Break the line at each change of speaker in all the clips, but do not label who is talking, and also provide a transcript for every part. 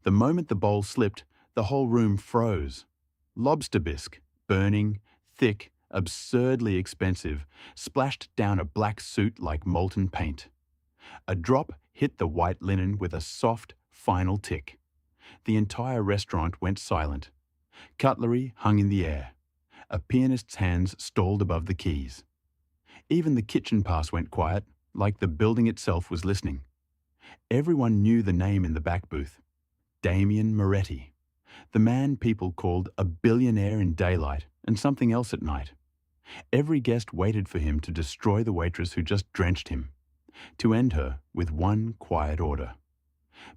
The moment the bowl slipped, the whole room froze. Lobster bisque, burning, thick, absurdly expensive, splashed down a black suit like molten paint. A drop hit the white linen with a soft, final tick. The entire restaurant went silent. Cutlery hung in the air. A pianist's hands stalled above the keys. Even the kitchen pass went quiet, like the building itself was listening. Everyone knew the name in the back booth. Damian Moretti. The man people called a billionaire in daylight and something else at night. Every guest waited for him to destroy the waitress who just drenched him, to end her with one quiet order.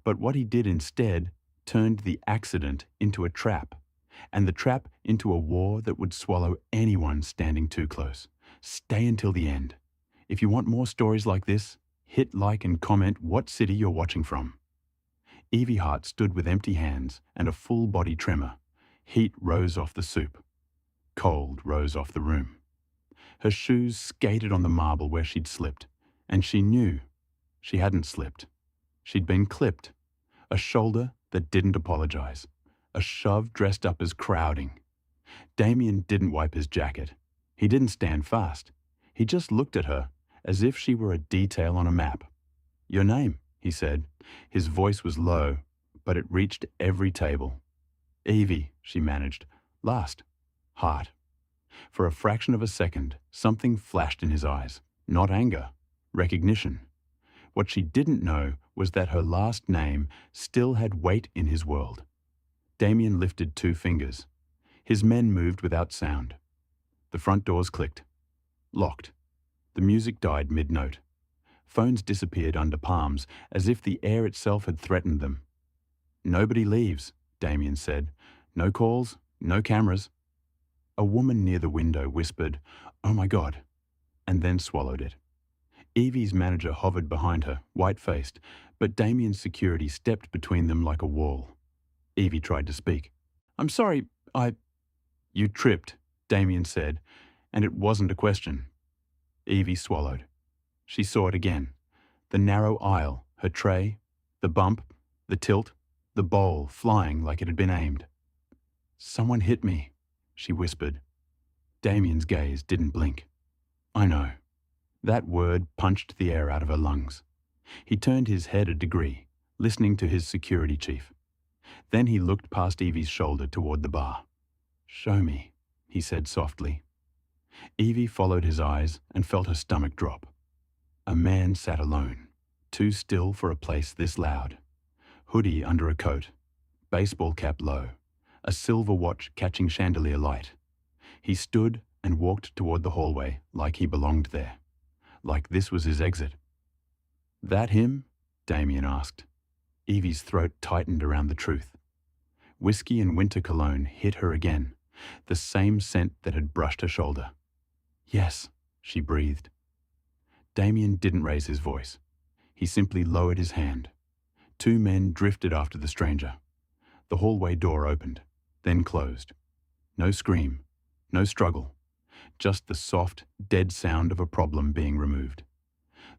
But what he did instead turned the accident into a trap, and the trap into a war that would swallow anyone standing too close. Stay until the end. If you want more stories like this, hit like and comment what city you're watching from. Evie Hart stood with empty hands and a full body tremor. Heat rose off the soup. Cold rose off the room. Her shoes skated on the marble where she'd slipped, and she knew she hadn't slipped. She'd been clipped. A shoulder that didn't apologize. A shove dressed up as crowding. Damian didn't wipe his jacket. He didn't stand fast. He just looked at her as if she were a detail on a map. "Your name," he said. His voice was low, but it reached every table. "Evie," she managed. "Last." "Hart." For a fraction of a second, something flashed in his eyes. Not anger. Recognition. What she didn't know was that her last name still had weight in his world. Damian lifted 2 fingers. His men moved without sound. The front doors clicked. Locked. The music died mid-note. Phones disappeared under palms, as if the air itself had threatened them. "Nobody leaves," Damian said. "No calls, no cameras." A woman near the window whispered, "Oh my God," and then swallowed it. Evie's manager hovered behind her, white-faced, but Damian's security stepped between them like a wall. Evie tried to speak. "I'm sorry, You tripped," Damian said, and it wasn't a question. Evie swallowed. She saw it again. The narrow aisle, her tray, the bump, the tilt, the bowl flying like it had been aimed. "Someone hit me," she whispered. Damian's gaze didn't blink. "I know." That word punched the air out of her lungs. He turned his head a degree, listening to his security chief. Then he looked past Evie's shoulder toward the bar. "Show me," he said softly. Evie followed his eyes and felt her stomach drop. A man sat alone, too still for a place this loud. Hoodie under a coat, baseball cap low, a silver watch catching chandelier light. He stood and walked toward the hallway like he belonged there, like this was his exit. "That him?" Damian asked. Evie's throat tightened around the truth. Whiskey and winter cologne hit her again, the same scent that had brushed her shoulder. "Yes," she breathed. Damian didn't raise his voice. He simply lowered his hand. 2 men drifted after the stranger. The hallway door opened, then closed. No scream, no struggle, just the soft, dead sound of a problem being removed.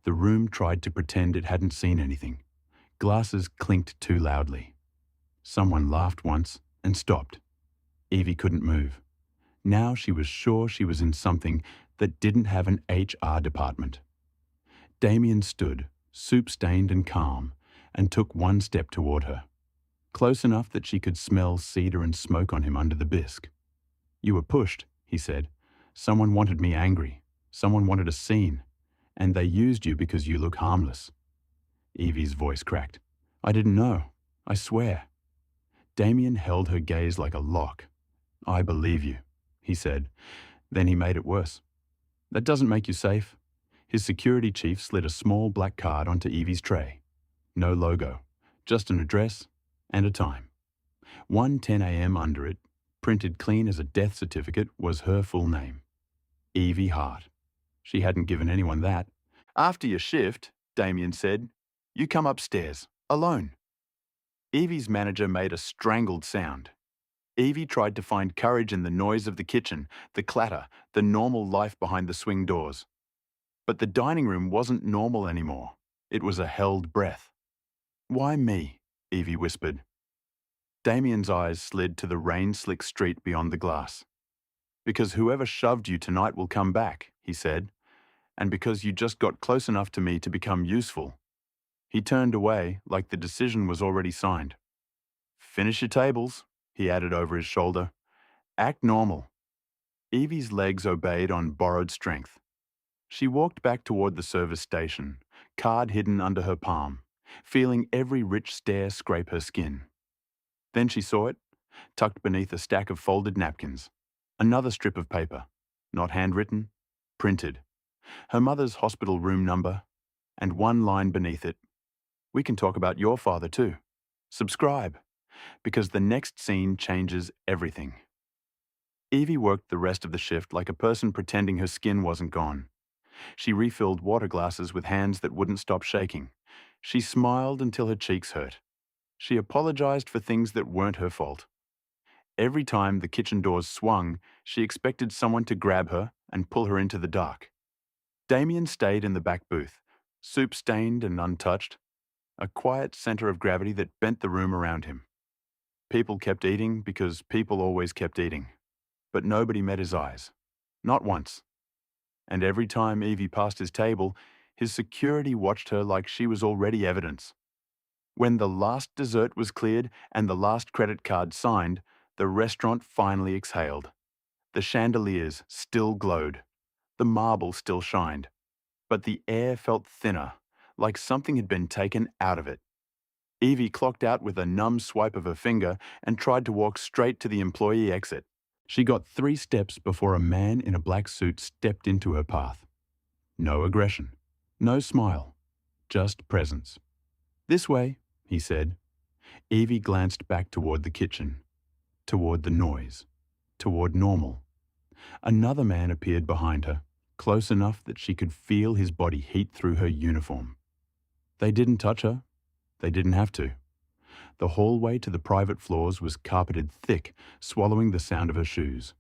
The room tried to pretend it hadn't seen anything. Glasses clinked too loudly. Someone laughed once and stopped. Evie couldn't move. Now she was sure she was in something that didn't have an HR department. Damian stood, soup-stained and calm, and took 1 step toward her, close enough that she could smell cedar and smoke on him under the bisque. "You were pushed," he said. "Someone wanted me angry. Someone wanted a scene. And they used you because you look harmless." Evie's voice cracked. "I didn't know. I swear." Damian held her gaze like a lock. "I believe you," he said. Then he made it worse. "That doesn't make you safe." His security chief slid a small black card onto Evie's tray. No logo, just an address and a time. 1:10 a.m. under it, printed clean as a death certificate, was her full name. Evie Hart. She hadn't given anyone that. "After your shift," Damian said, "you come upstairs, alone." Evie's manager made a strangled sound. Evie tried to find courage in the noise of the kitchen, the clatter, the normal life behind the swing doors. But the dining room wasn't normal anymore. It was a held breath. "Why me?" Evie whispered. Damian's eyes slid to the rain-slick street beyond the glass. "Because whoever shoved you tonight will come back," he said, "and because you just got close enough to me to become useful." He turned away like the decision was already signed. "Finish your tables," he added over his shoulder. "Act normal." Evie's legs obeyed on borrowed strength. She walked back toward the service station, card hidden under her palm, feeling every rich stare scrape her skin. Then she saw it, tucked beneath a stack of folded napkins. Another strip of paper, not handwritten, printed. Her mother's hospital room number, and one line beneath it. "We can talk about your father too. Subscribe, because the next scene changes everything." Evie worked the rest of the shift like a person pretending her skin wasn't gone. She refilled water glasses with hands that wouldn't stop shaking. She smiled until her cheeks hurt. She apologized for things that weren't her fault. Every time the kitchen doors swung, she expected someone to grab her and pull her into the dark. Damian stayed in the back booth, soup-stained and untouched, a quiet center of gravity that bent the room around him. People kept eating because people always kept eating. But nobody met his eyes. Not once. And every time Evie passed his table, his security watched her like she was already evidence. When the last dessert was cleared and the last credit card signed, the restaurant finally exhaled. The chandeliers still glowed. The marble still shined. But the air felt thinner, like something had been taken out of it. Evie clocked out with a numb swipe of her finger and tried to walk straight to the employee exit. She got 3 steps before a man in a black suit stepped into her path. No aggression, no smile, just presence. "This way," he said. Evie glanced back toward the kitchen, toward the noise, toward normal. Another man appeared behind her, close enough that she could feel his body heat through her uniform. They didn't touch her. They didn't have to. The hallway to the private floors was carpeted thick, swallowing the sound of her shoes.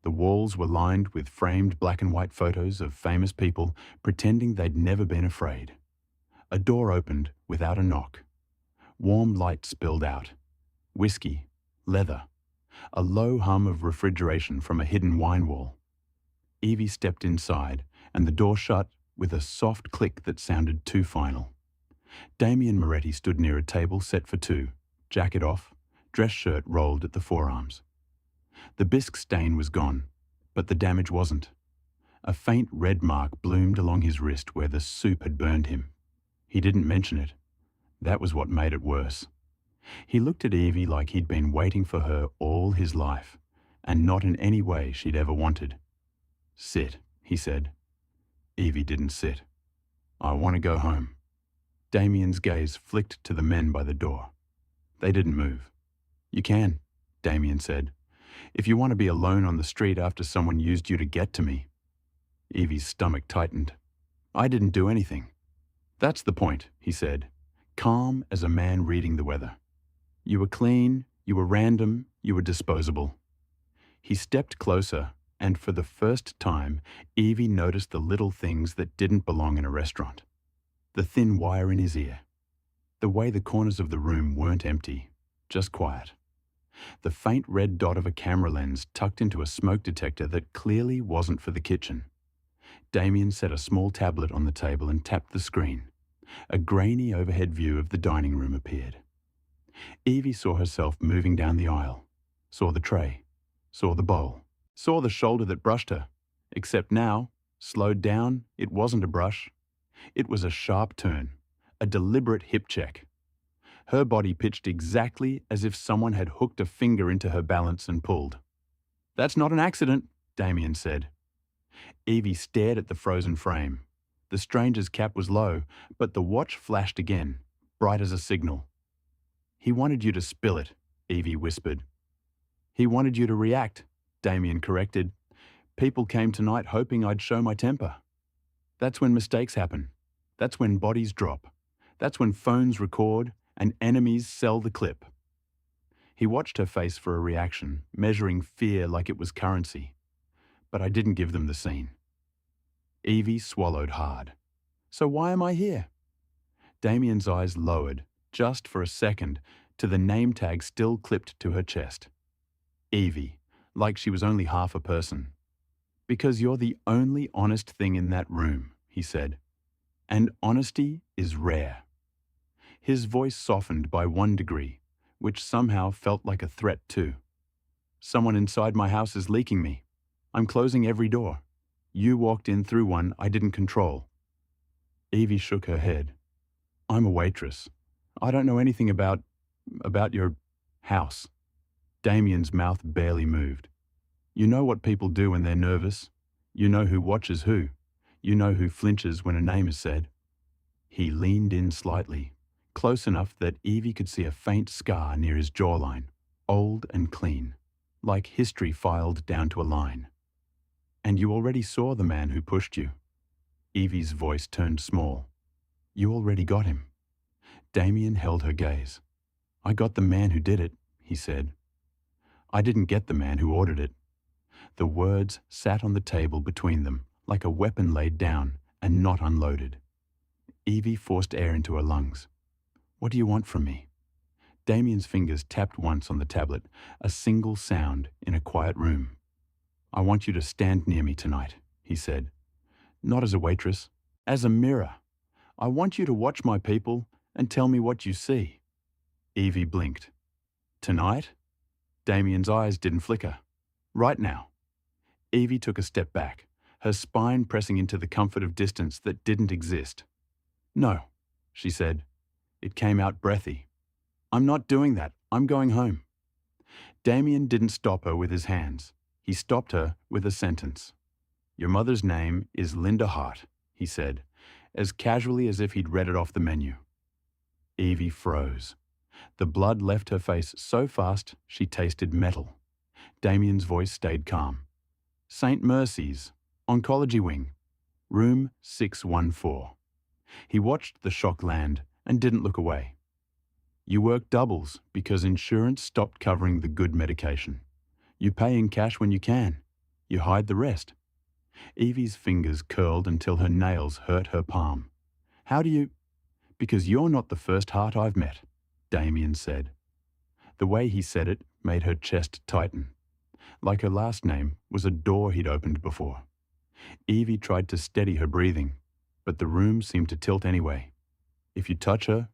The walls were lined with framed black and white photos of famous people pretending they'd never been afraid. A door opened without a knock. Warm light spilled out. Whiskey, leather, a low hum of refrigeration from a hidden wine wall. Evie stepped inside, and the door shut with a soft click that sounded too final. Damian Moretti stood near a table set for 2, jacket off, dress shirt rolled at the forearms. The bisque stain was gone, but the damage wasn't. A faint red mark bloomed along his wrist where the soup had burned him. He didn't mention it. That was what made it worse. He looked at Evie like he'd been waiting for her all his life, and not in any way she'd ever wanted. "Sit," he said. Evie didn't sit. "I want to go home." Damian's gaze flicked to the men by the door. They didn't move. "You can," Damian said, "if you want to be alone on the street after someone used you to get to me." Evie's stomach tightened. "I didn't do anything." "That's the point," he said, calm as a man reading the weather. "You were clean, you were random, you were disposable." He stepped closer, and for the first time, Evie noticed the little things that didn't belong in a restaurant. The thin wire in his ear. The way the corners of the room weren't empty, just quiet. The faint red dot of a camera lens tucked into a smoke detector that clearly wasn't for the kitchen. Damian set a small tablet on the table and tapped the screen. A grainy overhead view of the dining room appeared. Evie saw herself moving down the aisle, saw the tray, saw the bowl, saw the shoulder that brushed her. Except now, slowed down, it wasn't a brush. It was a sharp turn, a deliberate hip check. Her body pitched exactly as if someone had hooked a finger into her balance and pulled. "That's not an accident," Damian said. Evie stared at the frozen frame. The stranger's cap was low, but the watch flashed again, bright as a signal. "He wanted you to spill it," Evie whispered. "He wanted you to react," Damian corrected. "People came tonight hoping I'd show my temper. That's when mistakes happen. That's when bodies drop. That's when phones record and enemies sell the clip." He watched her face for a reaction, measuring fear like it was currency. "But I didn't give them the scene." Evie swallowed hard. "So why am I here?" Damian's eyes lowered, just for a second, to the name tag still clipped to her chest. Evie, like she was only half a person. "Because you're the only honest thing in that room," he said. "And honesty is rare." His voice softened by 1 degree, which somehow felt like a threat too. "Someone inside my house is leaking me. I'm closing every door. You walked in through one I didn't control." Evie shook her head. "I'm a waitress. I don't know anything about your house." Damian's mouth barely moved. "You know what people do when they're nervous. You know who watches who. You know who flinches when a name is said." He leaned in slightly, close enough that Evie could see a faint scar near his jawline, old and clean, like history filed down to a line. "And you already saw the man who pushed you." Evie's voice turned small. "You already got him." Damian held her gaze. "I got the man who did it," he said. "I didn't get the man who ordered it." The words sat on the table between them, like a weapon laid down and not unloaded. Evie forced air into her lungs. "What do you want from me?" Damian's fingers tapped once on the tablet, a single sound in a quiet room. "I want you to stand near me tonight," he said. "Not as a waitress, as a mirror. I want you to watch my people and tell me what you see." Evie blinked. "Tonight?" Damian's eyes didn't flicker. "Right now." Evie took a step back, her spine pressing into the comfort of distance that didn't exist. "No," she said. It came out breathy. "I'm not doing that. I'm going home." Damian didn't stop her with his hands. He stopped her with a sentence. "Your mother's name is Linda Hart," he said, as casually as if he'd read it off the menu. Evie froze. The blood left her face so fast she tasted metal. Damian's voice stayed calm. "St. Mercy's, Oncology Wing, room 614. He watched the shock land and didn't look away. "You work doubles because insurance stopped covering the good medication. You pay in cash when you can. You hide the rest." Evie's fingers curled until her nails hurt her palm. "How do you—" "Because you're not the first heart I've met," Damian said. The way he said it made her chest tighten. Like her last name was a door he'd opened before. Evie tried to steady her breathing, but the room seemed to tilt anyway. "If you touch her—"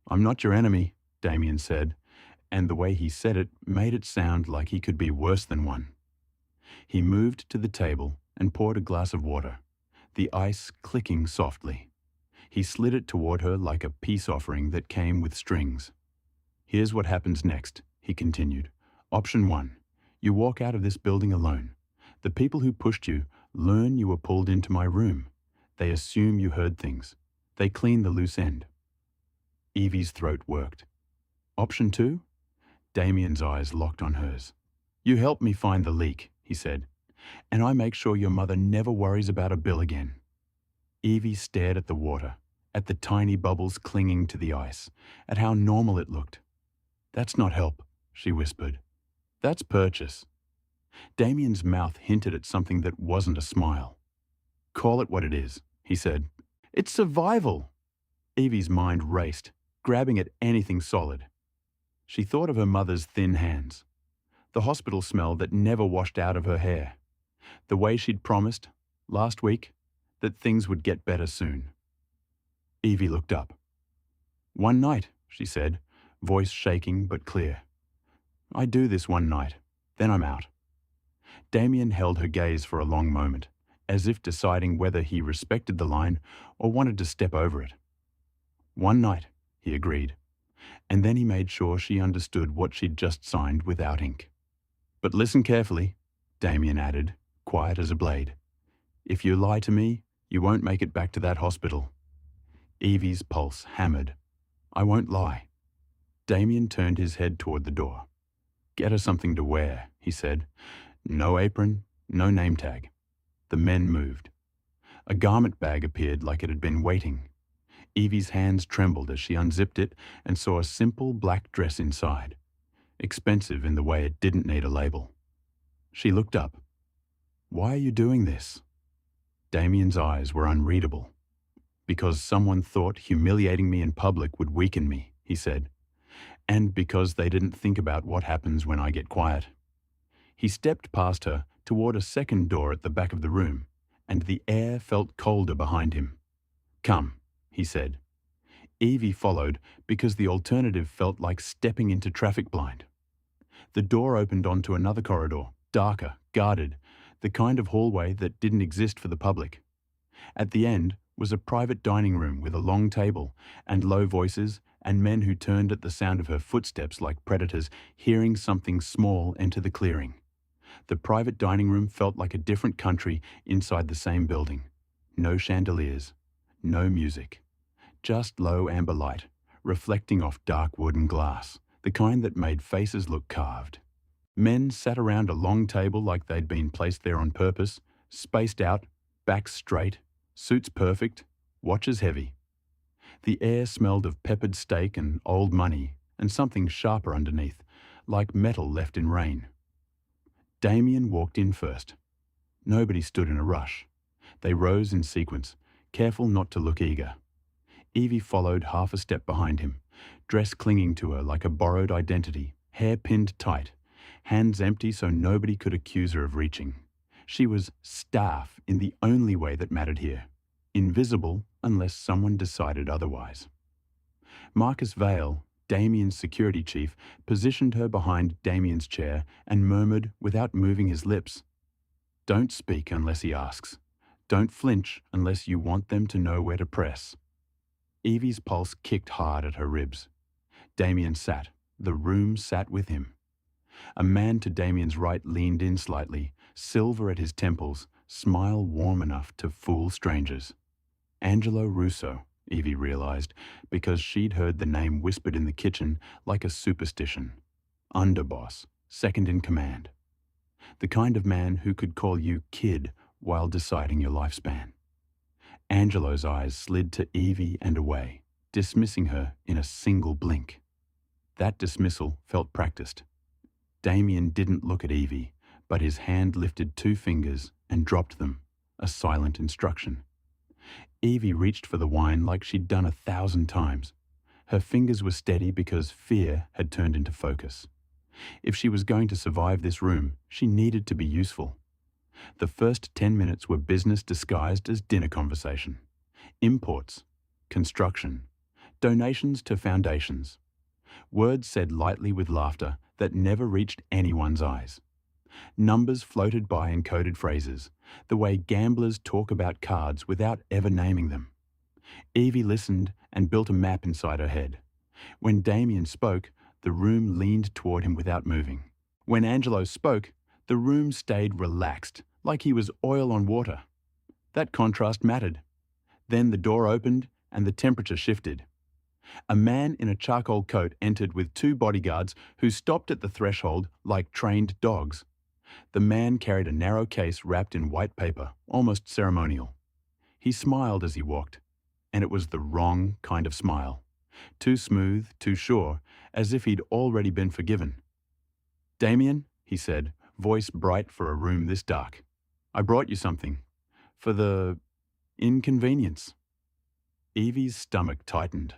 "I'm not your enemy," Damian said, and the way he said it made it sound like he could be worse than one. He moved to the table and poured a glass of water, the ice clicking softly. He slid it toward her like a peace offering that came with strings. "Here's what happens next," he continued. "Option 1. You walk out of this building alone. The people who pushed you learn you were pulled into my room. They assume you heard things. They clean the loose end." Evie's throat worked. "Option 2? Damian's eyes locked on hers. "You help me find the leak," he said, "and I make sure your mother never worries about a bill again." Evie stared at the water, at the tiny bubbles clinging to the ice, at how normal it looked. "That's not help," she whispered. "That's purchase." Damian's mouth hinted at something that wasn't a smile. "Call it what it is," he said. "It's survival." Evie's mind raced, grabbing at anything solid. She thought of her mother's thin hands, the hospital smell that never washed out of her hair, the way she'd promised, last week, that things would get better soon. Evie looked up. "One night," she said, voice shaking but clear. "I do this one night, then I'm out." Damian held her gaze for a long moment, as if deciding whether he respected the line or wanted to step over it. "One night," he agreed, and then he made sure she understood what she'd just signed without ink. "But listen carefully," Damian added, quiet as a blade. "If you lie to me, you won't make it back to that hospital." Evie's pulse hammered. "I won't lie." Damian turned his head toward the door. "Get her something to wear," he said. "No apron, no name tag." The men moved. A garment bag appeared like it had been waiting. Evie's hands trembled as she unzipped it and saw a simple black dress inside, expensive in the way it didn't need a label. She looked up. "Why are you doing this?" Damian's eyes were unreadable. "Because someone thought humiliating me in public would weaken me," he said. And because they didn't think about what happens when I get quiet. He stepped past her toward a second door at the back of the room, and the air felt colder behind him. "Come," he said. Evie followed because the alternative felt like stepping into traffic blind. The door opened onto another corridor, darker, guarded, the kind of hallway that didn't exist for the public. At the end was a private dining room with a long table and low voices and men who turned at the sound of her footsteps like predators hearing something small enter the clearing. The private dining room felt like a different country inside the same building. No chandeliers, no music, just low amber light, reflecting off dark wood and glass, the kind that made faces look carved. Men sat around a long table like they'd been placed there on purpose, spaced out, backs straight, suits perfect, watches heavy. The air smelled of peppered steak and old money and something sharper underneath, like metal left in rain. Damian walked in first. Nobody stood in a rush. They rose in sequence, careful not to look eager. Evie followed half a step behind him, dress clinging to her like a borrowed identity, hair pinned tight, hands empty so nobody could accuse her of reaching. She was staff in the only way that mattered here, invisible unless someone decided otherwise. Marcus Vale, Damian's security chief, positioned her behind Damian's chair and murmured without moving his lips, "Don't speak unless he asks. Don't flinch unless you want them to know where to press." Evie's pulse kicked hard at her ribs. Damian sat. The room sat with him. A man to Damian's right leaned in slightly, silver at his temples, smile warm enough to fool strangers. Angelo Russo, Evie realized, because she'd heard the name whispered in the kitchen like a superstition. Underboss, second in command. The kind of man who could call you kid while deciding your lifespan. Angelo's eyes slid to Evie and away, dismissing her in a single blink. That dismissal felt practiced. Damian didn't look at Evie, but his hand lifted 2 fingers and dropped them, a silent instruction. Evie reached for the wine like she'd done 1,000 times. Her fingers were steady because fear had turned into focus. If she was going to survive this room, she needed to be useful. The first 10 minutes were business disguised as dinner conversation. Imports, construction, donations to foundations. Words said lightly with laughter that never reached anyone's eyes. Numbers floated by in coded phrases, the way gamblers talk about cards without ever naming them. Evie listened and built a map inside her head. When Damian spoke, the room leaned toward him without moving. When Angelo spoke, the room stayed relaxed, like he was oil on water. That contrast mattered. Then the door opened and the temperature shifted. A man in a charcoal coat entered with 2 bodyguards who stopped at the threshold like trained dogs. The man carried a narrow case wrapped in white paper, almost ceremonial. He smiled as he walked, and it was the wrong kind of smile. Too smooth, too sure, as if he'd already been forgiven. "Damian," he said, voice bright for a room this dark. "I brought you something. For the inconvenience." Evie's stomach tightened.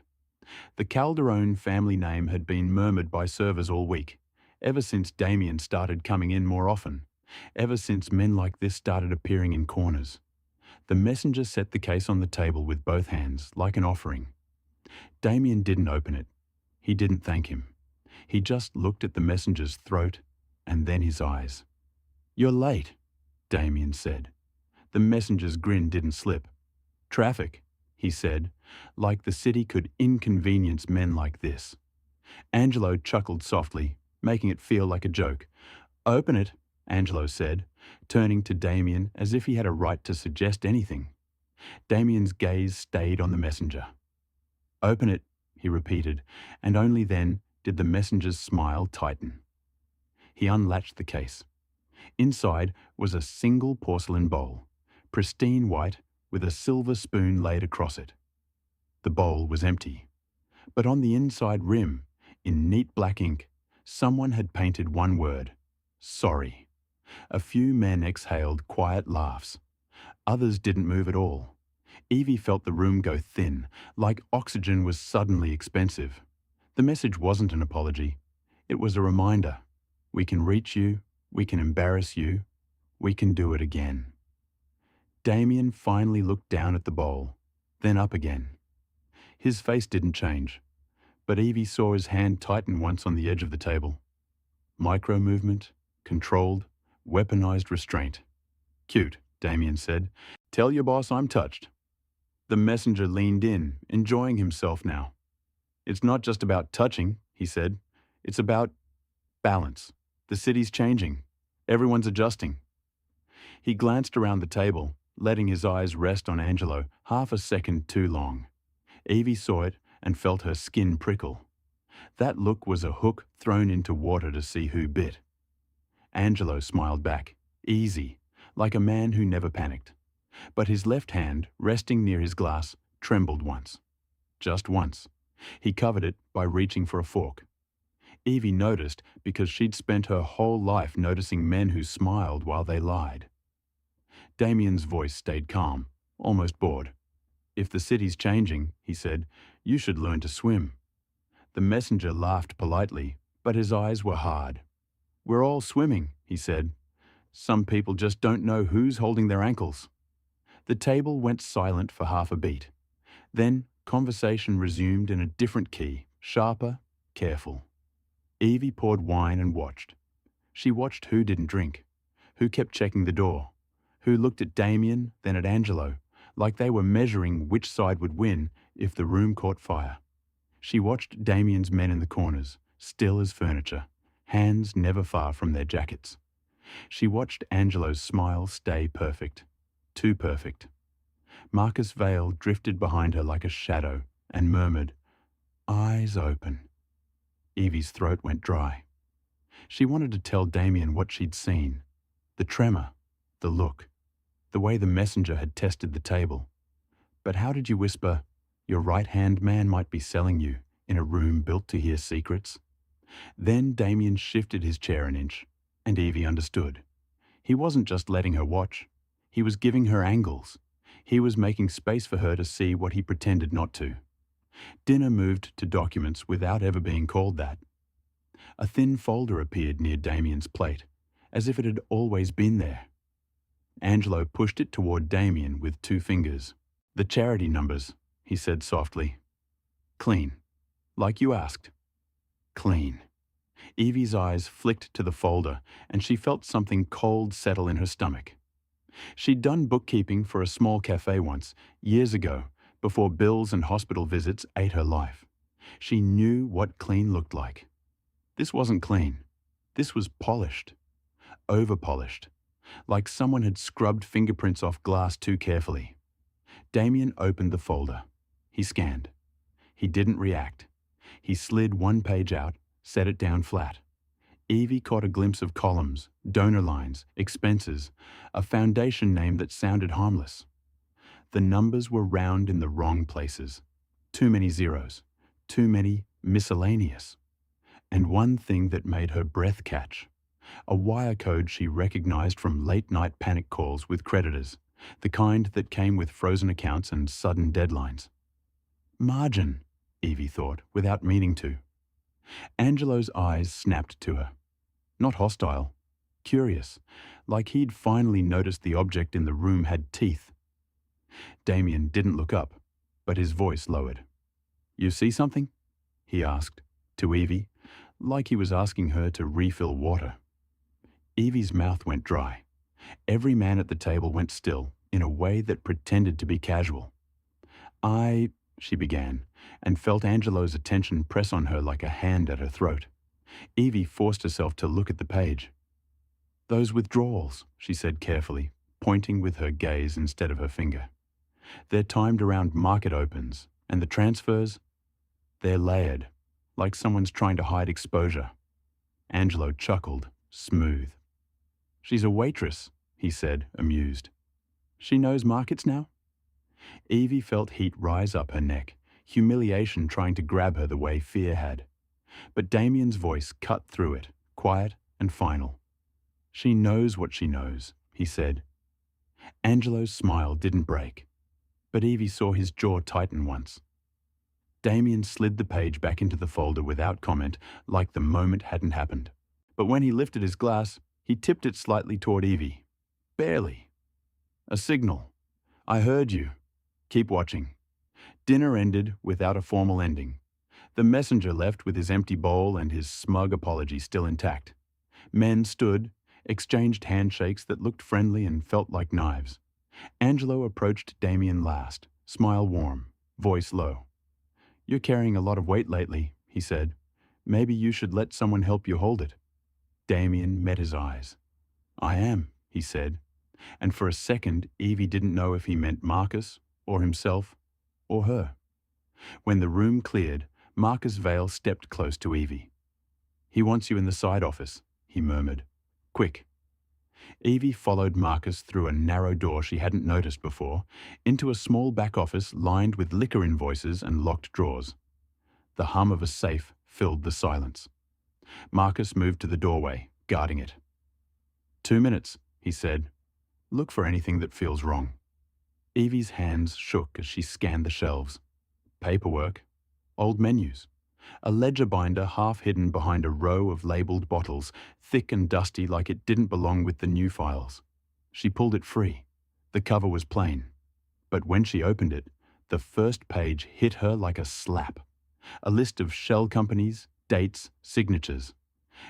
The Calderone family name had been murmured by servers all week, ever since Damian started coming in more often, ever since men like this started appearing in corners. The messenger set the case on the table with both hands, like an offering. Damian didn't open it. He didn't thank him. He just looked at the messenger's throat and then his eyes. "You're late," Damian said. The messenger's grin didn't slip. "Traffic," he said, like the city could inconvenience men like this. Angelo chuckled softly, making it feel like a joke. "Open it," Angelo said, turning to Damian as if he had a right to suggest anything. Damian's gaze stayed on the messenger. "Open it," he repeated, and only then did the messenger's smile tighten. He unlatched the case. Inside was a single porcelain bowl, pristine white, with a silver spoon laid across it. The bowl was empty, but on the inside rim, in neat black ink, someone had painted one word: sorry. A few men exhaled quiet laughs. Others didn't move at all. Evie felt the room go thin, like oxygen was suddenly expensive. The message wasn't an apology. It was a reminder. We can reach you, we can embarrass you, we can do it again. Damian finally looked down at the bowl, then up again. His face didn't change, but Evie saw his hand tighten once on the edge of the table. Micro-movement, controlled, weaponized restraint. "Cute," Damian said. "Tell your boss I'm touched." The messenger leaned in, enjoying himself now. "It's not just about touching," he said. "It's about balance. The city's changing. Everyone's adjusting." He glanced around the table, letting his eyes rest on Angelo half a second too long. Evie saw it and felt her skin prickle. That look was a hook thrown into water to see who bit. Angelo smiled back, easy, like a man who never panicked. But his left hand, resting near his glass, trembled once. Just once. He covered it by reaching for a fork. Evie noticed because she'd spent her whole life noticing men who smiled while they lied. Damian's voice stayed calm, almost bored. "If the city's changing," he said, "you should learn to swim." The messenger laughed politely, but his eyes were hard. "We're all swimming," he said. "Some people just don't know who's holding their ankles." The table went silent for half a beat. Then conversation resumed in a different key, sharper, careful. Evie poured wine and watched. She watched who didn't drink, who kept checking the door, who looked at Damian, then at Angelo, like they were measuring which side would win if the room caught fire. She watched Damian's men in the corners, still as furniture, hands never far from their jackets. She watched Angelo's smile stay perfect, too perfect. Marcus Vale drifted behind her like a shadow and murmured, "Eyes open." Evie's throat went dry. She wanted to tell Damian what she'd seen, the tremor, the look, the way the messenger had tested the table. But how did you whisper, "Your right-hand man might be selling you," in a room built to hear secrets? Then Damian shifted his chair an inch, and Evie understood. He wasn't just letting her watch. He was giving her angles. He was making space for her to see what he pretended not to. Dinner moved to documents without ever being called that. A thin folder appeared near Damian's plate, as if it had always been there. Angelo pushed it toward Damian with 2 fingers. "The charity numbers," he said softly. "Clean. Like you asked. Clean." Evie's eyes flicked to the folder, and she felt something cold settle in her stomach. She'd done bookkeeping for a small cafe once, years ago, before bills and hospital visits ate her life. She knew what clean looked like. This wasn't clean. This was polished. Over-polished. Like someone had scrubbed fingerprints off glass too carefully. Damian opened the folder. He scanned. He didn't react. He slid one page out, set it down flat. Evie caught a glimpse of columns, donor lines, expenses, a foundation name that sounded harmless. The numbers were round in the wrong places. Too many zeros. Too many miscellaneous. And one thing that made her breath catch. A wire code she recognized from late-night panic calls with creditors, the kind that came with frozen accounts and sudden deadlines. Margin, Evie thought, without meaning to. Angelo's eyes snapped to her. Not hostile, curious, like he'd finally noticed the object in the room had teeth. Damian didn't look up, but his voice lowered. "You see something?" he asked, to Evie, like he was asking her to refill water. Evie's mouth went dry. Every man at the table went still, in a way that pretended to be casual. She began, and felt Angelo's attention press on her like a hand at her throat. Evie forced herself to look at the page. "Those withdrawals," she said carefully, pointing with her gaze instead of her finger. "They're timed around market opens, and the transfers, they're layered, like someone's trying to hide exposure." Angelo chuckled, smooth. "She's a waitress," he said, amused. "She knows markets now?" Evie felt heat rise up her neck, humiliation trying to grab her the way fear had. But Damian's voice cut through it, quiet and final. "She knows what she knows," he said. Angelo's smile didn't break, but Evie saw his jaw tighten once. Damian slid the page back into the folder without comment, like the moment hadn't happened. But when he lifted his glass, he tipped it slightly toward Evie. Barely. A signal. I heard you. Keep watching. Dinner ended without a formal ending. The messenger left with his empty bowl and his smug apology still intact. Men stood, exchanged handshakes that looked friendly and felt like knives. Angelo approached Damian last, smile warm, voice low. You're carrying a lot of weight lately, he said. Maybe you should let someone help you hold it. Damian met his eyes. I am, he said, and for a second Evie didn't know if he meant Marcus, or himself, or her. When the room cleared, Marcus Vale stepped close to Evie. He wants you in the side office, he murmured. Quick. Evie followed Marcus through a narrow door she hadn't noticed before, into a small back office lined with liquor invoices and locked drawers. The hum of a safe filled the silence. Marcus moved to the doorway, guarding it. 2 minutes, he said. Look for anything that feels wrong. Evie's hands shook as she scanned the shelves. Paperwork, old menus, a ledger binder half hidden behind a row of labeled bottles, thick and dusty like it didn't belong with the new files. She pulled it free. The cover was plain. But when she opened it, the first page hit her like a slap. A list of shell companies, dates, signatures.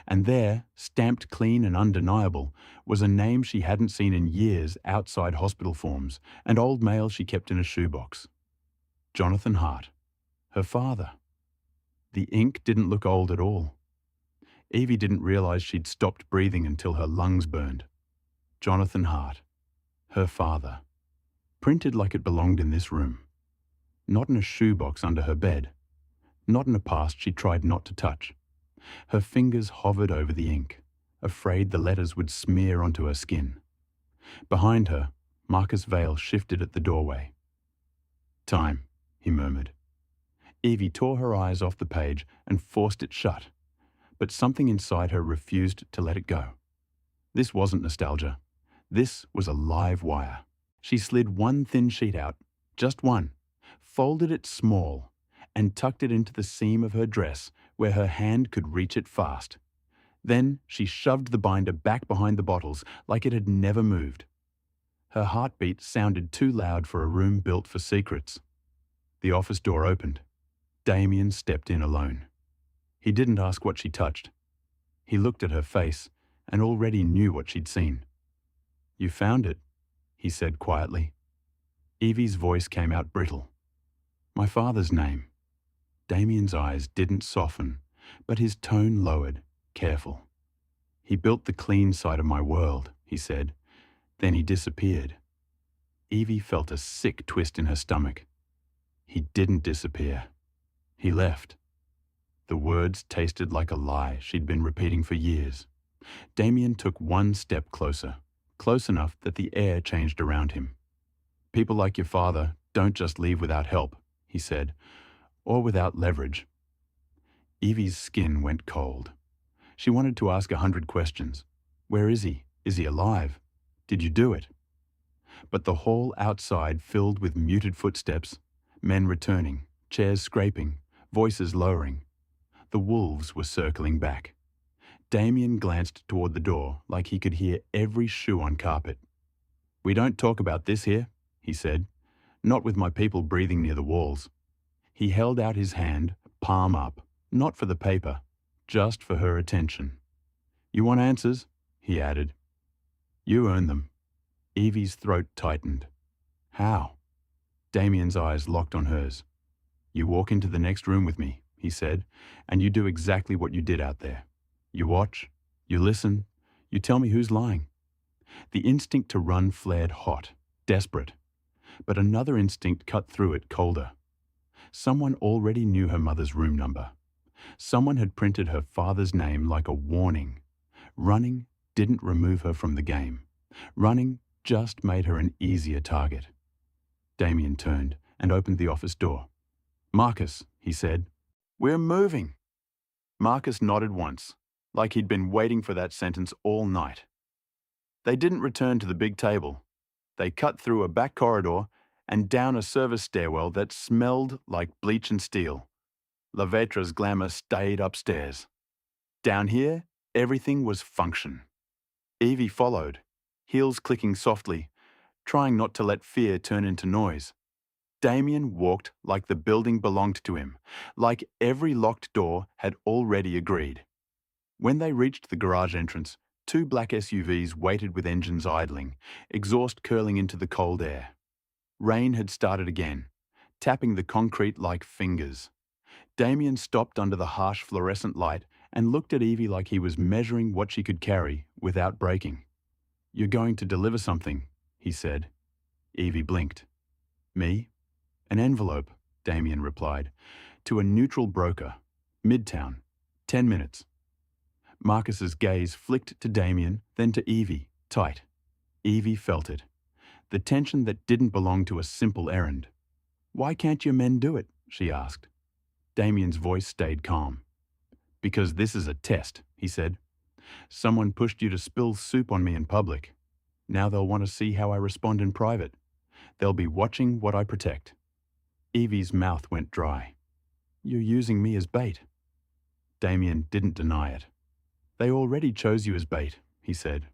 And there, stamped clean and undeniable, was a name she hadn't seen in years outside hospital forms and old mail she kept in a shoebox. Jonathan Hart. Her father. The ink didn't look old at all. Evie didn't realize she'd stopped breathing until her lungs burned. Jonathan Hart. Her father. Printed like it belonged in this room. Not in a shoebox under her bed. Not in a past she tried not to touch. Her fingers hovered over the ink, afraid the letters would smear onto her skin. Behind her, Marcus Vale shifted at the doorway. Time, he murmured. Evie tore her eyes off the page and forced it shut, but something inside her refused to let it go. This wasn't nostalgia. This was a live wire. She slid one thin sheet out, just one, folded it small, and tucked it into the seam of her dress where her hand could reach it fast. Then she shoved the binder back behind the bottles like it had never moved. Her heartbeat sounded too loud for a room built for secrets. The office door opened. Damian stepped in alone. He didn't ask what she touched. He looked at her face and already knew what she'd seen. You found it, he said quietly. Evie's voice came out brittle. My father's name. Damian's eyes didn't soften, but his tone lowered, careful. He built the clean side of my world, he said. Then he disappeared. Evie felt a sick twist in her stomach. He didn't disappear. He left. The words tasted like a lie she'd been repeating for years. Damian took one step closer, close enough that the air changed around him. People like your father don't just leave without help, he said, or without leverage. Evie's skin went cold. She wanted to ask 100 questions. Where is he? Is he alive? Did you do it? But the hall outside filled with muted footsteps, men returning, chairs scraping, voices lowering. The wolves were circling back. Damian glanced toward the door like he could hear every shoe on carpet. We don't talk about this here, he said. Not with my people breathing near the walls. He held out his hand, palm up, not for the paper, just for her attention. You want answers? He added. You earn them. Evie's throat tightened. How? Damian's eyes locked on hers. You walk into the next room with me, he said, and you do exactly what you did out there. You watch, you listen, you tell me who's lying. The instinct to run flared hot, desperate. But another instinct cut through it colder. Someone already knew her mother's room number. Someone had printed her father's name like a warning. Running didn't remove her from the game. Running just made her an easier target. Damian turned and opened the office door. Marcus, he said, we're moving. Marcus nodded once, like he'd been waiting for that sentence all night. They didn't return to the big table. They cut through a back corridor and down a service stairwell that smelled like bleach and steel. Waitress' glamour stayed upstairs. Down here, everything was function. Evie followed, heels clicking softly, trying not to let fear turn into noise. Damian walked like the building belonged to him, like every locked door had already agreed. When they reached the garage entrance, two black SUVs waited with engines idling, exhaust curling into the cold air. Rain had started again, tapping the concrete like fingers. Damian stopped under the harsh fluorescent light and looked at Evie like he was measuring what she could carry without breaking. "You're going to deliver something," he said. Evie blinked. "Me?" "An envelope," Damian replied, "to a neutral broker. Midtown. 10 minutes. Marcus's gaze flicked to Damian, then to Evie, tight. Evie felt it. The tension that didn't belong to a simple errand. "Why can't your men do it?" she asked. Damian's voice stayed calm. "Because this is a test," he said. "Someone pushed you to spill soup on me in public. Now they'll want to see how I respond in private. They'll be watching what I protect." Evie's mouth went dry. "You're using me as bait." Damian didn't deny it. "They already chose you as bait," he said.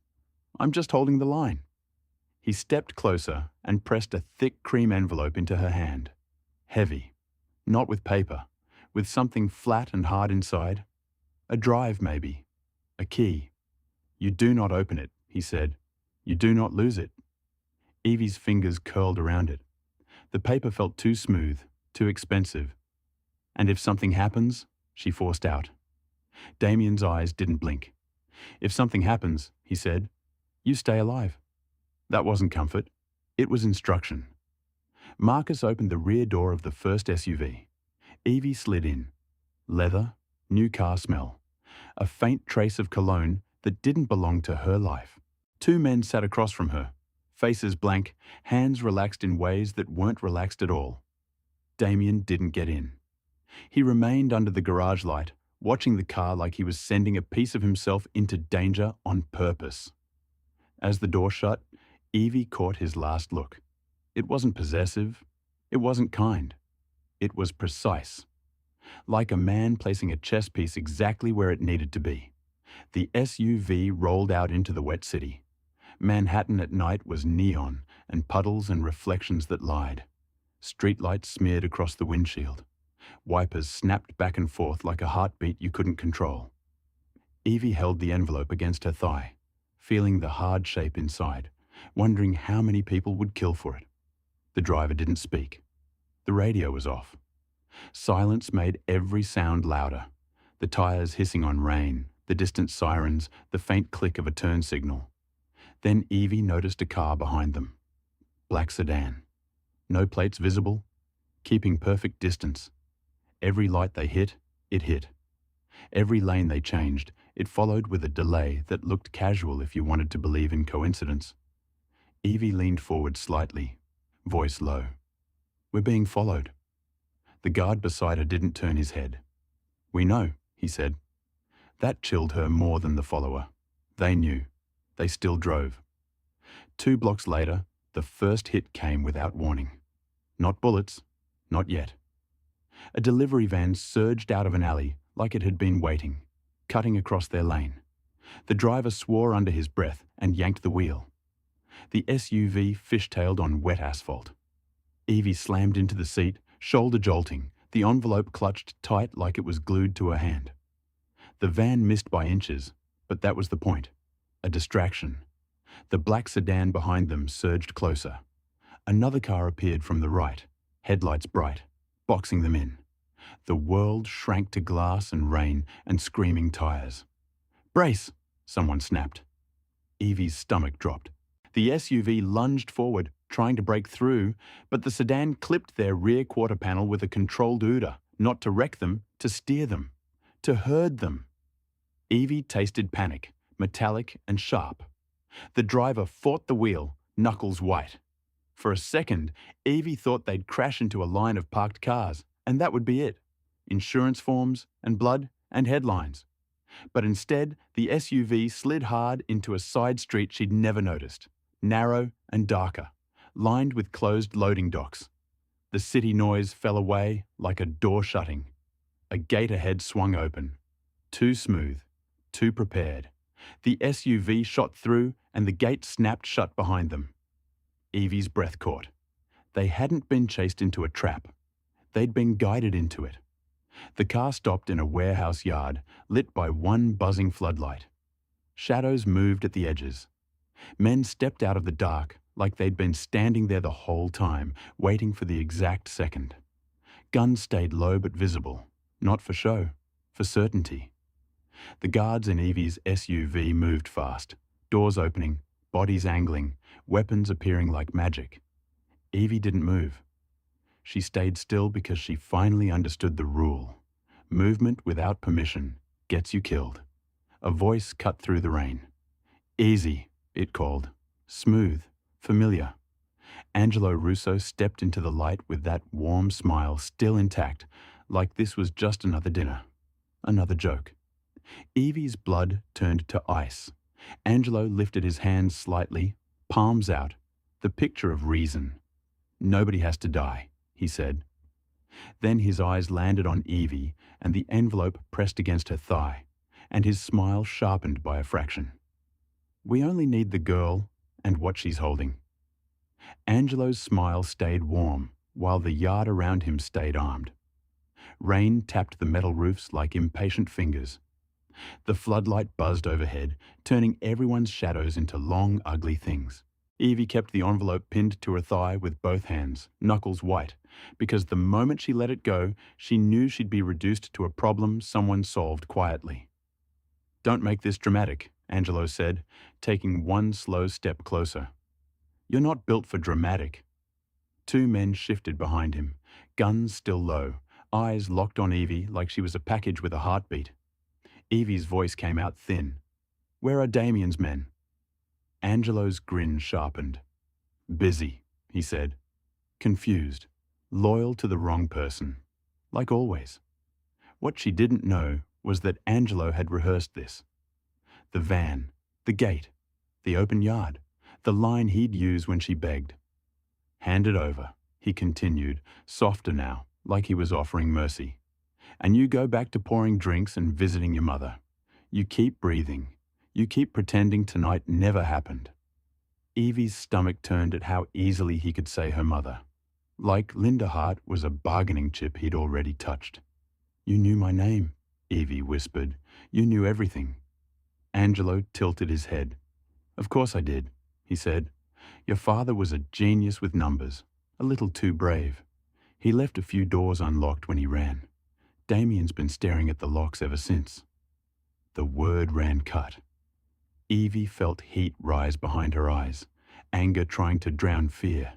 "I'm just holding the line." He stepped closer and pressed a thick cream envelope into her hand. Heavy. Not with paper. With something flat and hard inside. A drive, maybe. A key. "You do not open it," he said. "You do not lose it." Evie's fingers curled around it. The paper felt too smooth, too expensive. "And if something happens?" she forced out. Damian's eyes didn't blink. "If something happens," he said, "you stay alive." That wasn't comfort. It was instruction. Marcus opened the rear door of the first SUV. Evie slid in. Leather, new car smell. A faint trace of cologne that didn't belong to her life. Two men sat across from her, faces blank, hands relaxed in ways that weren't relaxed at all. Damian didn't get in. He remained under the garage light, watching the car like he was sending a piece of himself into danger on purpose. As the door shut, Evie caught his last look. It wasn't possessive. It wasn't kind. It was precise. Like a man placing a chess piece exactly where it needed to be. The SUV rolled out into the wet city. Manhattan at night was neon and puddles and reflections that lied. Streetlights smeared across the windshield. Wipers snapped back and forth like a heartbeat you couldn't control. Evie held the envelope against her thigh, feeling the hard shape inside, wondering how many people would kill for it. The driver didn't speak. The radio was off. Silence made every sound louder. The tires hissing on rain, the distant sirens, the faint click of a turn signal. Then Evie noticed a car behind them. Black sedan. No plates visible, keeping perfect distance. Every light they hit, it hit. Every lane they changed, it followed with a delay that looked casual if you wanted to believe in coincidence. Evie leaned forward slightly, voice low. "We're being followed." The guard beside her didn't turn his head. "We know," he said. That chilled her more than the follower. They knew. They still drove. 2 blocks later, the first hit came without warning. Not bullets, not yet. A delivery van surged out of an alley like it had been waiting, cutting across their lane. The driver swore under his breath and yanked the wheel. The SUV fishtailed on wet asphalt. Evie slammed into the seat, shoulder jolting, the envelope clutched tight like it was glued to her hand. The van missed by inches, but that was the point. A distraction. The black sedan behind them surged closer. Another car appeared from the right, headlights bright, boxing them in. The world shrank to glass and rain and screaming tires. "Brace!" someone snapped. Evie's stomach dropped. The SUV lunged forward, trying to break through, but the sedan clipped their rear quarter panel with a controlled OODA, not to wreck them, to steer them, to herd them. Evie tasted panic, metallic and sharp. The driver fought the wheel, knuckles white. For a second, Evie thought they'd crash into a line of parked cars, and that would be it. Insurance forms, and blood, and headlines. But instead, the SUV slid hard into a side street she'd never noticed. Narrow and darker. lined with closed loading docks. The city noise fell away like a door shutting. A gate ahead swung open. Too smooth, too prepared. The SUV shot through and the gate snapped shut behind them. Evie's breath caught. They hadn't been chased into a trap. They'd been guided into it. The car stopped in a warehouse yard, lit by one buzzing floodlight. Shadows moved at the edges. Men stepped out of the dark like they'd been standing there the whole time, waiting for the exact second. Guns stayed low but visible, not for show, for certainty. The guards in Evie's SUV moved fast, doors opening, bodies angling, weapons appearing like magic. Evie didn't move. She stayed still because she finally understood the rule. Movement without permission gets you killed. A voice cut through the rain. Easy, it called. Smooth, familiar. Angelo Russo stepped into the light with that warm smile still intact, like this was just another dinner, another joke. Evie's blood turned to ice. Angelo lifted his hands slightly, palms out, the picture of reason. Nobody has to die, he said. Then his eyes landed on Evie and the envelope pressed against her thigh, and his smile sharpened by a fraction. We only need the girl and what she's holding. Angelo's smile stayed warm, while the yard around him stayed armed. Rain tapped the metal roofs like impatient fingers. The floodlight buzzed overhead, turning everyone's shadows into long, ugly things. Evie kept the envelope pinned to her thigh with both hands, knuckles white, because the moment she let it go, she knew she'd be reduced to a problem someone solved quietly. Don't make this dramatic, Angelo said, taking one slow step closer. You're not built for dramatic. Two men shifted behind him, guns still low, eyes locked on Evie like she was a package with a heartbeat. Evie's voice came out thin. Where are Damian's men? Angelo's grin sharpened. Busy, he said. Confused. Loyal to the wrong person. Like always. What she didn't know was that Angelo had rehearsed this. The van, the gate, the open yard, the line he'd use when she begged. Hand it over, he continued, softer now, like he was offering mercy. And you go back to pouring drinks and visiting your mother. You keep breathing. You keep pretending tonight never happened. Evie's stomach turned at how easily he could say her mother. Like Linda Hart was a bargaining chip he'd already touched. You knew my name, Evie whispered. You knew everything. Angelo tilted his head. Of course I did, he said. Your father was a genius with numbers, a little too brave. He left a few doors unlocked when he ran. Damian's been staring at the locks ever since. The word ran cut. Evie felt heat rise behind her eyes, anger trying to drown fear.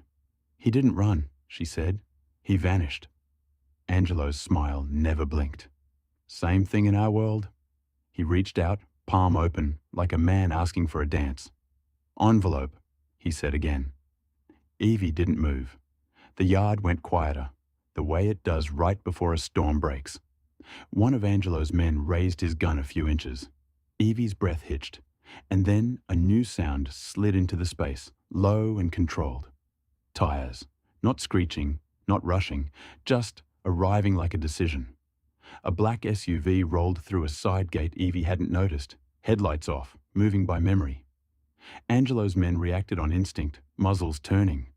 He didn't run, she said. He vanished. Angelo's smile never blinked. Same thing in our world. He reached out, palm open, like a man asking for a dance. Envelope, he said again. Evie didn't move. The yard went quieter, the way it does right before a storm breaks. One of Angelo's men raised his gun a few inches. Evie's breath hitched, and then a new sound slid into the space, low and controlled. Tires, not screeching, not rushing, just arriving like a decision. A black SUV rolled through a side gate Evie hadn't noticed, headlights off, moving by memory. Angelo's men reacted on instinct, muzzles turning.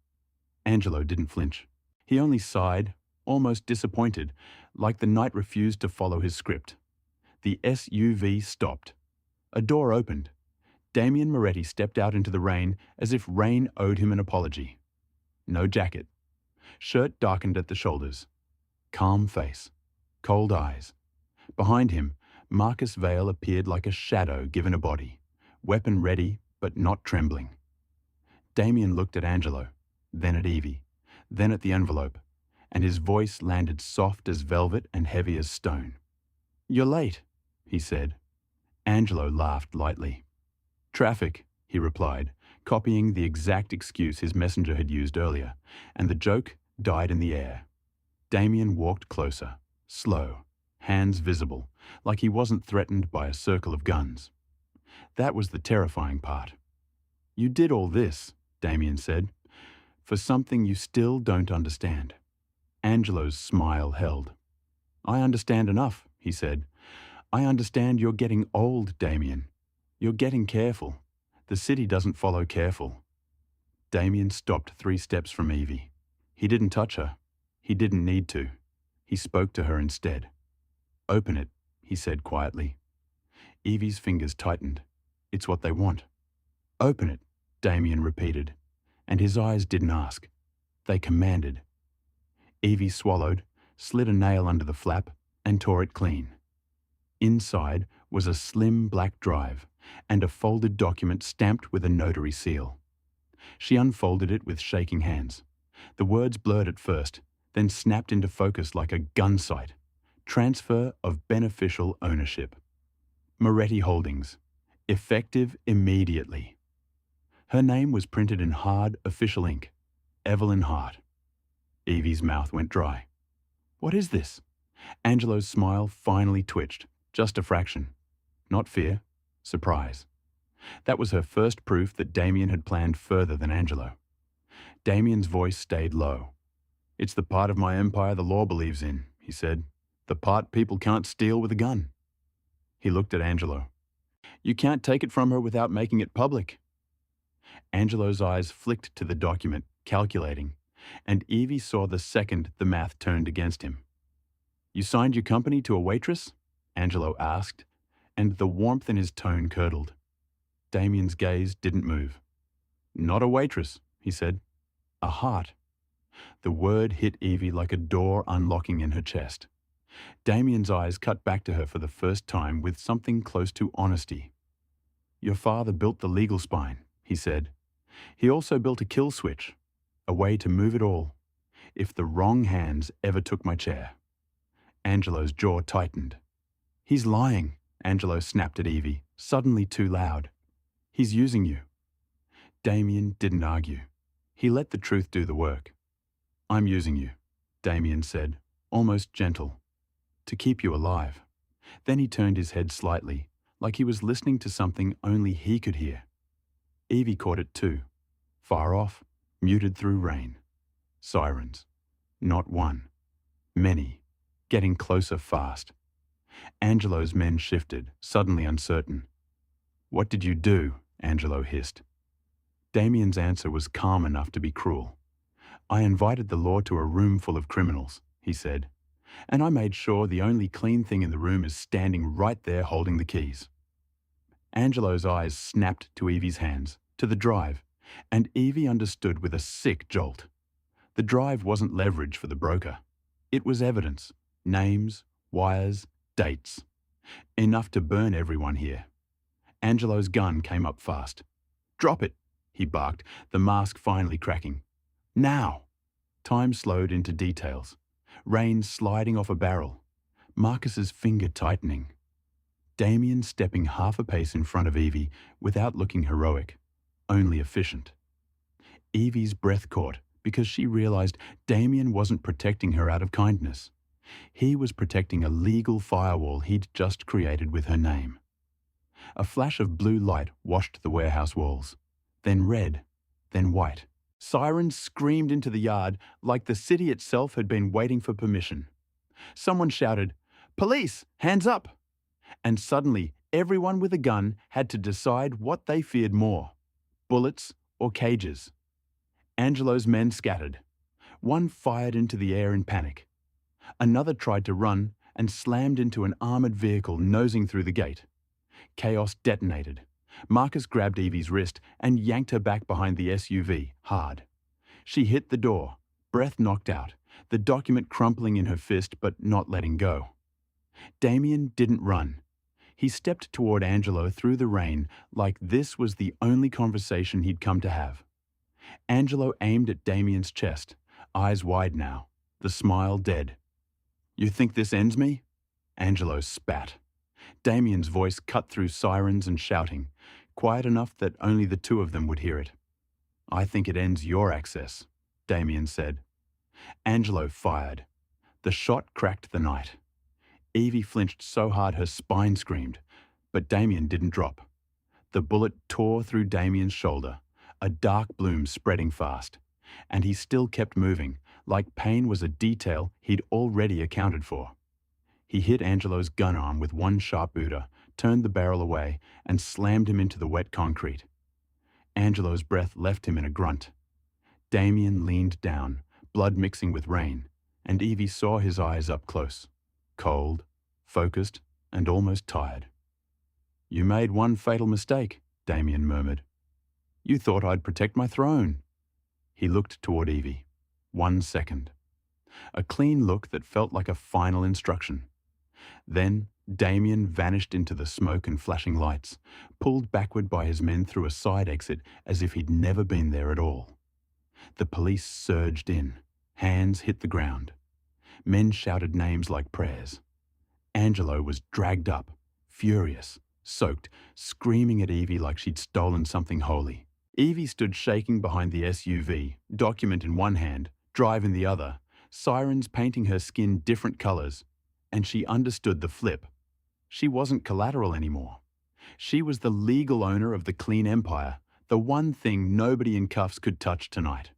Angelo didn't flinch. He only sighed, almost disappointed, like the night refused to follow his script. The SUV stopped. A door opened. Damian Moretti stepped out into the rain as if rain owed him an apology. No jacket. Shirt darkened at the shoulders. Calm face. Cold eyes. Behind him, Marcus Vale appeared like a shadow given a body, weapon ready but not trembling. Damian looked at Angelo, then at Evie, then at the envelope, and his voice landed soft as velvet and heavy as stone. You're late, he said. Angelo laughed lightly. Traffic, he replied, copying the exact excuse his messenger had used earlier, and the joke died in the air. Damian walked closer, slow, hands visible, like he wasn't threatened by a circle of guns. That was the terrifying part. You did all this, Damian said, for something you still don't understand. Angelo's smile held. I understand enough, he said. I understand you're getting old, Damian. You're getting careful. The city doesn't follow careful. Damian stopped 3 steps from Evie. He didn't touch her. He didn't need to. He spoke to her instead. Open it, he said quietly. Evie's fingers tightened. It's what they want. Open it, Damian repeated, and his eyes didn't ask. They commanded. Evie swallowed, slid a nail under the flap, and tore it clean. Inside was a slim black drive and a folded document stamped with a notary seal. She unfolded it with shaking hands. The words blurred at first, then snapped into focus like a gun sight. Transfer of beneficial ownership. Moretti Holdings. Effective immediately. Her name was printed in hard, official ink. Evelyn Hart. Evie's mouth went dry. What is this? Angelo's smile finally twitched, just a fraction. Not fear, surprise. That was her first proof that Damian had planned further than Angelo. Damian's voice stayed low. It's the part of my empire the law believes in, he said. The part people can't steal with a gun. He looked at Angelo. You can't take it from her without making it public. Angelo's eyes flicked to the document, calculating, and Evie saw the second the math turned against him. You signed your company to a waitress? Angelo asked, and the warmth in his tone curdled. Damian's gaze didn't move. Not a waitress, he said. A heart. The word hit Evie like a door unlocking in her chest. Damian's eyes cut back to her for the first time with something close to honesty. Your father built the legal spine, he said. He also built a kill switch, a way to move it all, if the wrong hands ever took my chair. Angelo's jaw tightened. He's lying, Angelo snapped at Evie, suddenly too loud. He's using you. Damian didn't argue. He let the truth do the work. I'm using you, Damian said, almost gentle, to keep you alive. Then he turned his head slightly, like he was listening to something only he could hear. Evie caught it too, far off, muted through rain. Sirens. Not one. Many. Getting closer fast. Angelo's men shifted, suddenly uncertain. What did you do? Angelo hissed. Damian's answer was calm enough to be cruel. I invited the law to a room full of criminals, he said, and I made sure the only clean thing in the room is standing right there holding the keys. Angelo's eyes snapped to Evie's hands, to the drive, and Evie understood with a sick jolt. The drive wasn't leverage for the broker. It was evidence, names, wires, dates. Enough to burn everyone here. Angelo's gun came up fast. Drop it, he barked, the mask finally cracking. Now! Time slowed into details. Rain sliding off a barrel. Marcus's finger tightening. Damian stepping half a pace in front of Evie without looking heroic, only efficient. Evie's breath caught because she realized Damian wasn't protecting her out of kindness. He was protecting a legal firewall he'd just created with her name. A flash of blue light washed the warehouse walls, then red, then white. Sirens screamed into the yard like the city itself had been waiting for permission. Someone shouted, "Police, hands up!" And suddenly, everyone with a gun had to decide what they feared more, bullets or cages. Angelo's men scattered. One fired into the air in panic. Another tried to run and slammed into an armored vehicle nosing through the gate. Chaos detonated. Marcus grabbed Evie's wrist and yanked her back behind the SUV, hard. She hit the door, breath knocked out, the document crumpling in her fist but not letting go. Damian didn't run. He stepped toward Angelo through the rain like this was the only conversation he'd come to have. Angelo aimed at Damian's chest, eyes wide now, the smile dead. You think this ends me? Angelo spat. Damian's voice cut through sirens and shouting, quiet enough that only the two of them would hear it. I think it ends your access, Damian said. Angelo fired. The shot cracked the night. Evie flinched so hard her spine screamed, but Damian didn't drop. The bullet tore through Damian's shoulder, a dark bloom spreading fast. And he still kept moving, like pain was a detail he'd already accounted for. He hit Angelo's gun arm with one sharp Buddha, turned the barrel away, and slammed him into the wet concrete. Angelo's breath left him in a grunt. Damian leaned down, blood mixing with rain, and Evie saw his eyes up close, cold, focused, and almost tired. "You made one fatal mistake," Damian murmured. "You thought I'd protect my throne." He looked toward Evie. 1 second. A clean look that felt like a final instruction. Then Damian vanished into the smoke and flashing lights, pulled backward by his men through a side exit as if he'd never been there at all. The police surged in. Hands hit the ground. Men shouted names like prayers. Angelo was dragged up, furious, soaked, screaming at Evie like she'd stolen something holy. Evie stood shaking behind the SUV, document in one hand, drive in the other, sirens painting her skin different colors, and she understood the flip. She wasn't collateral anymore. She was the legal owner of the clean empire, the one thing nobody in cuffs could touch tonight.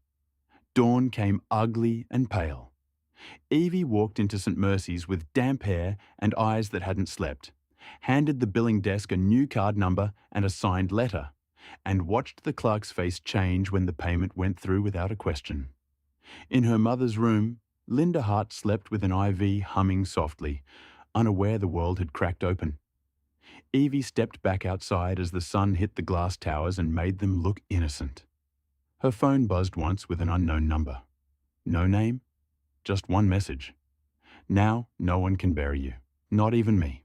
Dawn came ugly and pale. Evie walked into St. Mercy's with damp hair and eyes that hadn't slept, handed the billing desk a new card number and a signed letter, and watched the clerk's face change when the payment went through without a question. In her mother's room, Linda Hart slept with an IV humming softly, unaware the world had cracked open. Evie stepped back outside as the sun hit the glass towers and made them look innocent. Her phone buzzed once with an unknown number. No name, just one message. "Now no one can bury you, not even me."